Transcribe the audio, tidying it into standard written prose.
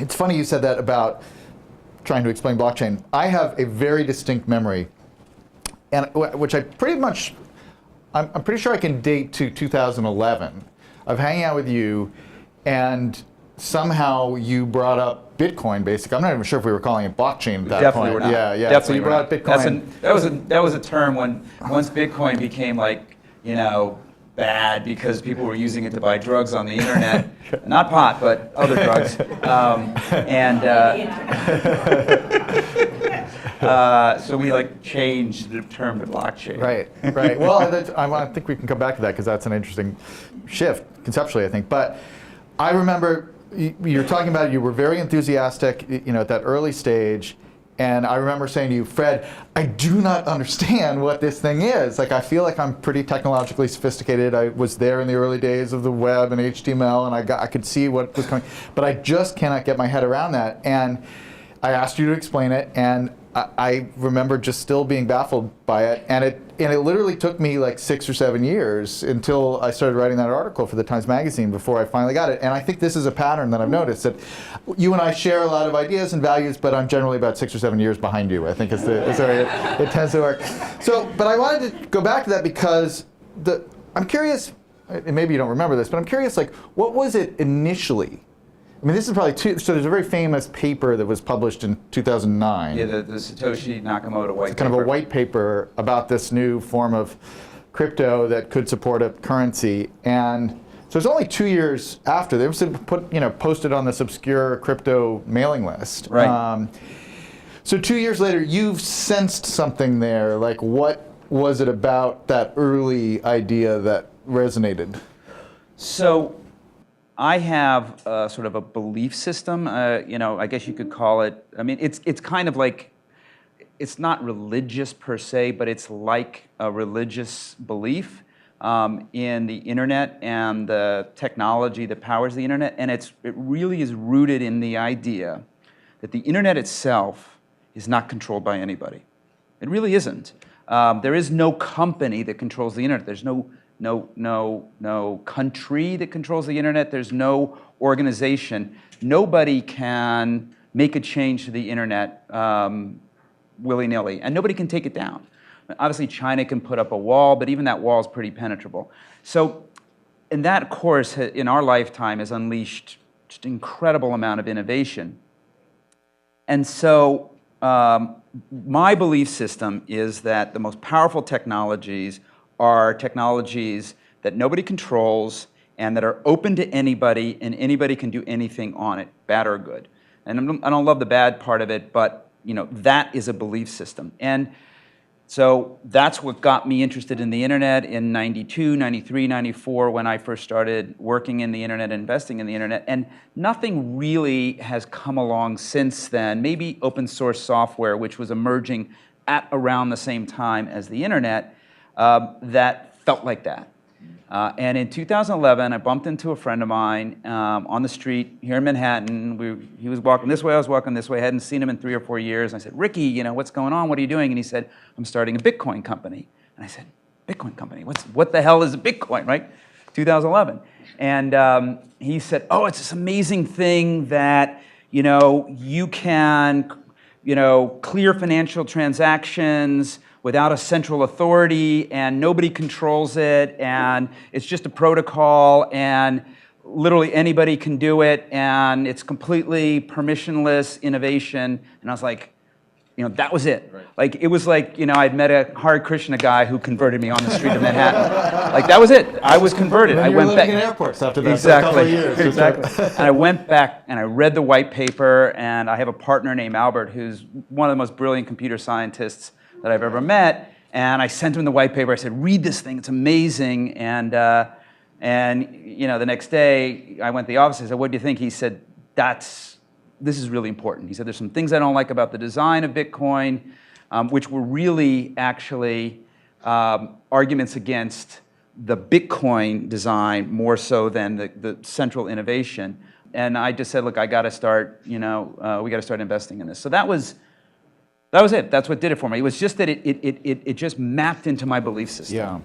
It's funny you said that about trying to explain blockchain. I have a very distinct memory, and which I'm pretty sure I can date to 2011 of hanging out with you, and somehow you brought up Bitcoin. Basically, I'm not even sure if we were calling it blockchain at that Definitely point. we're not. Yeah. Definitely So you brought up Bitcoin. That was a term when once Bitcoin became like, you know, bad because people were using it to buy drugs on the internet, not pot, but other drugs, so we like changed the term to blockchain. Right. Well, I think we can come back to that because that's an interesting shift conceptually, I think. But I remember you're talking about you were very enthusiastic, at that early stage. And I remember saying to you, Fred, I do not understand what this thing is. Like, I feel like I'm pretty technologically sophisticated. I was there in the early days of the web and HTML, and I could see what was coming. But I just cannot get my head around that. And I asked you to explain it, and I remember just still being baffled by it. And it literally took me like 6 or 7 years until I started writing that article for the Times Magazine before I finally got it. And I think this is a pattern that I've noticed, that you and I share a lot of ideas and values, but I'm generally about 6 or 7 years behind you. I think is the way it tends to work. So, but I wanted to go back to that because I'm curious, and maybe you don't remember this, but I'm curious, like, what was it initially? I mean, this is probably so there's a very famous paper that was published in 2009. Yeah, the Satoshi Nakamoto white paper. It's kind of a white paper about this new form of crypto that could support a currency. And so it's only 2 years after. They were posted on this obscure crypto mailing list. Right. So 2 years later, you've sensed something there. Like, what was it about that early idea that resonated? So I have sort of a belief system, I guess you could call it. I mean, it's kind of like, it's not religious per se, but it's like a religious belief in the internet and the technology that powers the internet. And it really is rooted in the idea that the internet itself is not controlled by anybody. It really isn't. There is no company that controls the internet. There's no country that controls the internet. There's no organization. Nobody can make a change to the internet willy-nilly, and nobody can take it down. Obviously, China can put up a wall, but even that wall is pretty penetrable. So, and that, of course, in our lifetime has unleashed just an incredible amount of innovation. And so, my belief system is that the most powerful technologies are technologies that nobody controls and that are open to anybody, and anybody can do anything on it, bad or good. And I don't love the bad part of it, but that is a belief system. And so that's what got me interested in the internet in 92, 93, 94, when I first started working in the internet, investing in the internet. And nothing really has come along since then. Maybe open source software, which was emerging at around the same time as the internet, that felt like that. And in 2011, I bumped into a friend of mine on the street here in Manhattan. He was walking this way, I was walking this way. I hadn't seen him in 3 or 4 years. And I said, Ricky, what's going on? What are you doing? And he said, I'm starting a Bitcoin company. And I said, Bitcoin company? What the hell is a Bitcoin, right? 2011. And he said, oh, it's this amazing thing that, you can, clear financial transactions without a central authority, and nobody controls it, and it's just a protocol, and literally anybody can do it, and it's completely permissionless innovation. And I was like, that was it. Right. Like, it was like, I'd met a Hare Krishna guy who converted me on the street of Manhattan. Like, that was it. I was converted. I went back in airports after that. Exactly. For a couple of years. Exactly. And I went back and I read the white paper, and I have a partner named Albert who's one of the most brilliant computer scientists that I've ever met, and I sent him the white paper. I said, read this thing, it's amazing. And the next day, I went to the office, I said, what do you think? He said, this is really important. He said, there's some things I don't like about the design of Bitcoin, which were really actually arguments against the Bitcoin design more so than the central innovation. And I just said, look, I gotta start, we gotta start investing in this. So that was it. That's what did it for me. It was just that it just mapped into my belief system. Yeah.